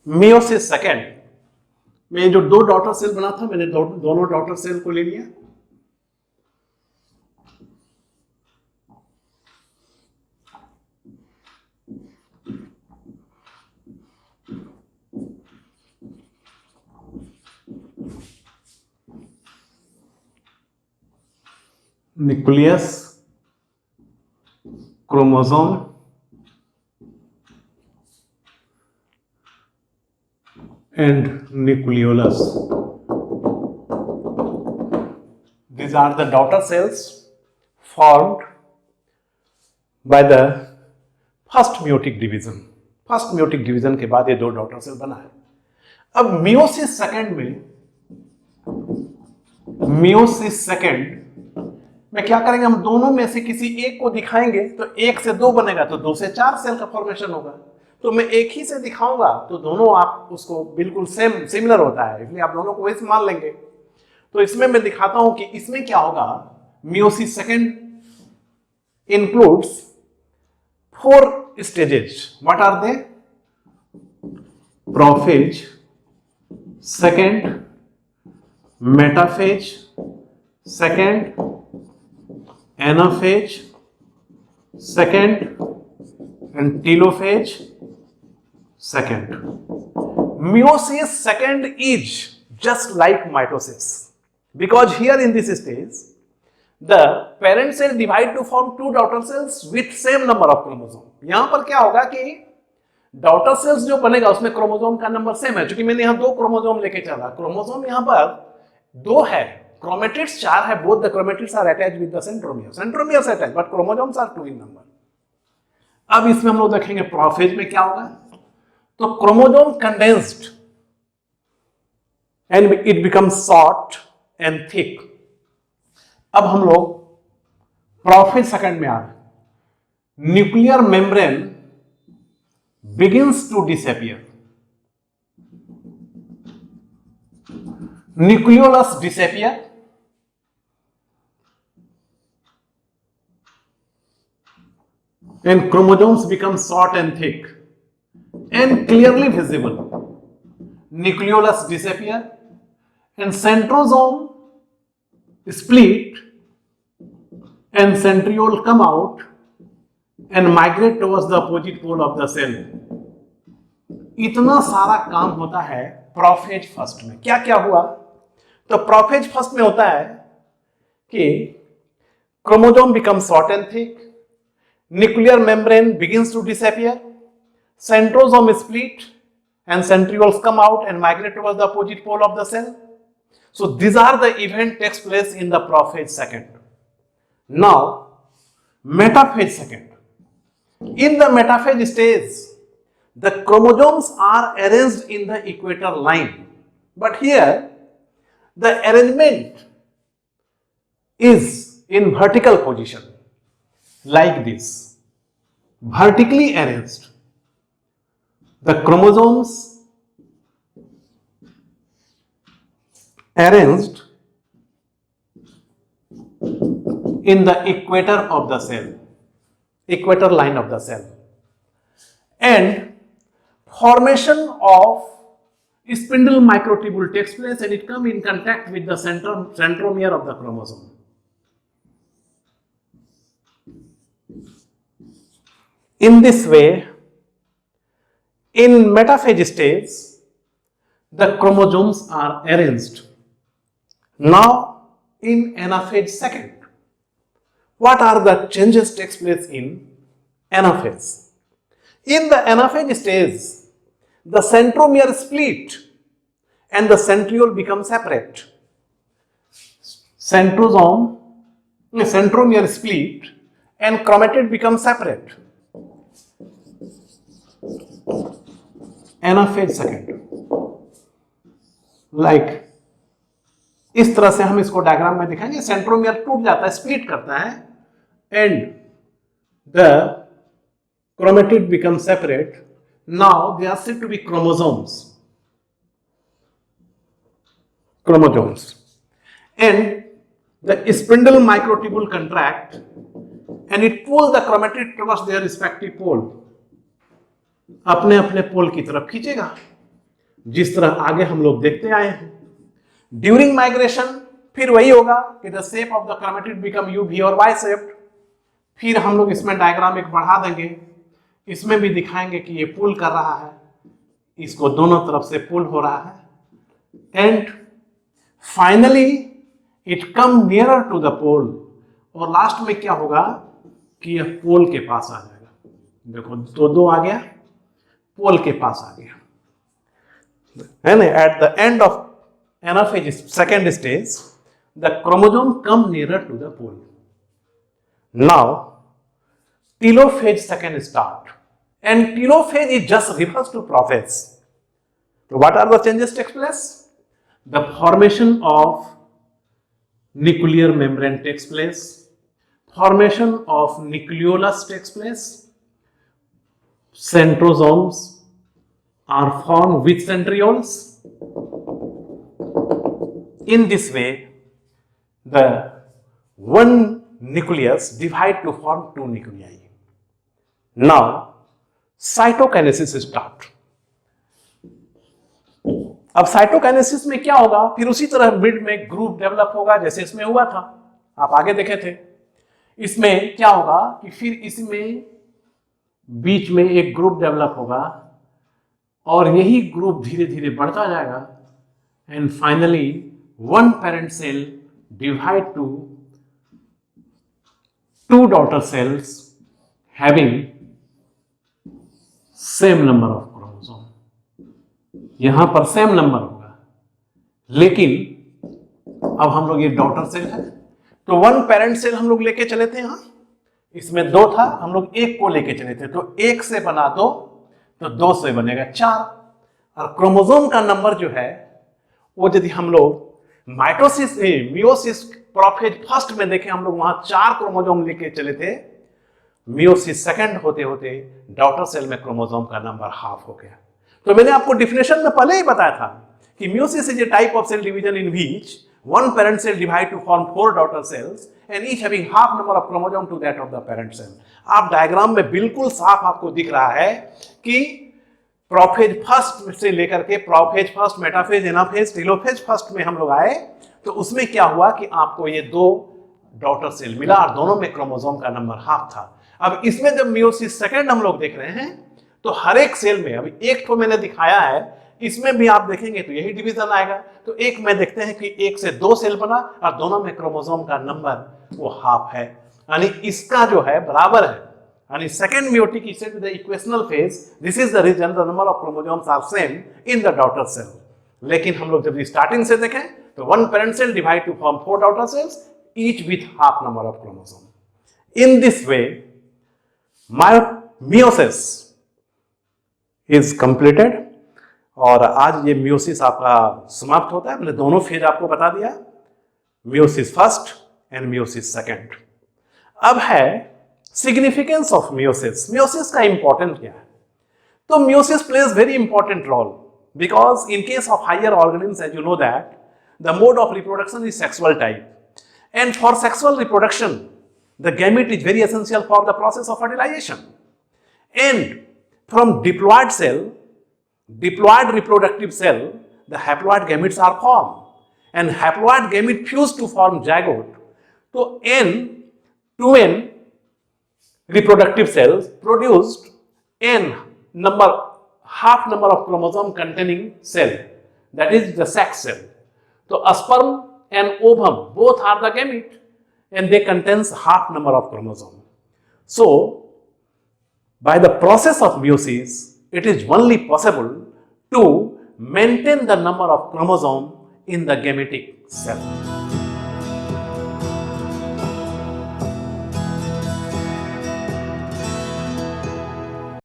Meiosis second में जो दो डॉटर सेल बना था, मैंने दोनों डॉटर सेल को ले लिया, nucleus, chromosome and nucleolus. These are the daughter cells formed by the first meiotic division. First meiotic division के बाद ये दो डॉटर सेल बना है। अब मियोसिस सेकेंड में क्या करेंगे, हम दोनों में से किसी एक को दिखाएंगे तो एक से दो बनेगा, तो दो से चार सेल का फॉर्मेशन होगा। तो मैं एक ही से दिखाऊंगा तो दोनों आप उसको बिल्कुल सेम सिमिलर होता है, इसलिए आप दोनों को वैसे मान लेंगे। तो इसमें मैं दिखाता हूं कि इसमें क्या होगा। Meiosis second includes 4 stages. What are they? Prophase, second metaphase, second anaphase, second and telophase, second. Meiosis second is just like mitosis, because here in this stage the parent cell divide to form two daughter cells with same number of chromosome. यहां पर क्या होगा कि daughter cells जो बनेगा उसमें chromosome का number same है, क्योंकि मैंने यहां दो क्रोमोसोम लेके चला। क्रोमोसोम यहां पर दो है, क्रोमेटिड्स 4 है, both the chromatids are attached with the centromeres attached, but chromosomes are 2 in number. अब इसमें हम लोग देखेंगे प्रोफेज में क्या होगा। तो chromosome condensed and it becomes short and thick. अब हम लोग प्रोफेज सेकंड में आ रहे। Nuclear membrane begins to disappear. Nucleolus disappear. And chromosomes become short and thick and clearly visible. Nucleolus disappear and centrosome split and centriole come out and migrate towards the opposite pole of the cell. इतना सारा काम होता है prophase first में। क्या क्या हुआ, तो प्रोफेज फर्स्ट में होता है कि chromosome becomes short and thick, nuclear membrane begins to disappear, centrosome split and centrioles come out and migrate towards the opposite pole of the cell. So these are the event takes place in the prophase second. Now metaphase second. In the metaphase stage, the chromosomes are arranged in the equator line, but here the arrangement is in vertical position like this, vertically arranged. The chromosomes arranged in the equator of the cell, equator line of the cell, and formation of spindle microtubule takes place and it comes in contact with the centromere of the chromosome. In this way, in metaphase stage, the chromosomes are arranged. Now, in anaphase second, what are the changes takes place in anaphase? In the anaphase stage, the centromere split and the centriole become separate. Centromere split and chromatid become separate. Anaphase second. Like इस तरह से हम इसको diagram में दिखाएंगे। Centromere टूट जाता है, स्प्लिट करता है, and the chromatid becomes separate. Now they are said to be chromosomes. And the spindle microtubule contract and it pulls the chromatid towards their respective pole. अपने अपने पोल की तरफ खींचेगा जिस तरह आगे हम लोग देखते आए हैं। ड्यूरिंग माइग्रेशन फिर वही होगा कि the shape of the chromatid become U V और वाई शेप्ड। फिर हम लोग इसमें डायग्राम एक बढ़ा देंगे, इसमें भी दिखाएंगे कि ये पुल कर रहा है, इसको दोनों तरफ से पुल हो रहा है, and finally it come nearer to the pole, और लास्ट में क्या होगा कि यह पोल के पास आ जाएगा। देखो दो आ गया, पोल के पास आ गया है ना। At the end of anaphase second stage the chromosome come nearer to the pole. Now telophase second start, and telophase is just refers to prophase. So what are the changes takes place? The formation of nuclear membrane takes place, formation of nucleolus takes place, centrosomes are formed with centrioles. In this way the one nucleus divide to form two nuclei. Now cytokinesis start. अब cytokinesis में क्या होगा, फिर उसी तरह mid में group develop होगा जैसे इसमें हुआ था, आप आगे देखे थे। इसमें क्या होगा कि फिर इसमें बीच में एक ग्रुप डेवलप होगा और यही ग्रुप धीरे धीरे बढ़ता जाएगा, and finally one parent cell divide to two daughter cells having same number of chromosome. यहां पर सेम नंबर होगा, लेकिन अब हम लोग ये डॉटर सेल है तो वन पेरेंट सेल हम लोग लेके चले थे, यहां इसमें दो था, हम लोग एक को लेके चले थे, तो एक से बना दो तो दो से बनेगा चार। और क्रोमोसोम का नंबर जो है वो यदि हम लोग माइटोसिस मियोसिस प्रोफेज फर्स्ट में देखें, हम लोग वहां 4 क्रोमोसोम लेके चले थे, मियोसिस सेकंड होते होते डॉटर सेल में क्रोमोसोम का नंबर हाफ हो गया। तो मैंने आपको डिफिनेशन में पहले ही बताया था कि meiosis is a type of cell division in which one parent cell divide to form 4 daughter cells and each having half number of chromosome to that of the parent cell. आप diagram में बिल्कुल साफ आपको दिख रहा है कि prophase first से लेकर के prophase first, metaphase, anaphase, telophase first में हम लोग आए, तो उसमें क्या हुआ कि आपको ये 2 डॉटर सेल मिला और दोनों में क्रोमोसोम का नंबर हाफ था। अब इसमें जब मियोसिस सेकंड हम लोग देख रहे हैं तो हर एक सेल में, अभी एक तो मैंने दिखाया है, इसमें भी आप देखेंगे तो यही डिवीजन आएगा। तो एक में देखते हैं कि 1 से 2 सेल बना और दोनों में क्रोमोसोम का नंबर वो हाफ है, यानी इसका जो है बराबर है, यानी second meiotic is said with the equational phase. This is the region the number of chromosomes are same in the daughter cell. लेकिन हम लोग जब स्टार्टिंग से देखें तो one parent cell divide to form 4 daughter cells each with half number of chromosome. In this way meiosis is completed और आज ये मियोसिस आपका समाप्त होता है। मैंने दोनों फेज आपको बता दिया, meiosis first and meiosis second. अब है सिग्निफिकेंस ऑफ मियोसिस। मियोसिस का इंपॉर्टेंट क्या है? तो meiosis plays very important role because in case of higher organisms as you know that the mode of reproduction is sexual type and for sexual reproduction the gamete is very essential for the process of fertilisation and from diploid cell, diploid reproductive cell, the haploid gametes are formed and haploid gamete fuse to form zygote. So two N reproductive cells produced N number, half number of chromosome containing cell, that is the sex cell. So a sperm and ovum both are the gamete and they contains half number of chromosome. So by the process of meiosis it is only possible to maintain the number of chromosome in the gametic cell.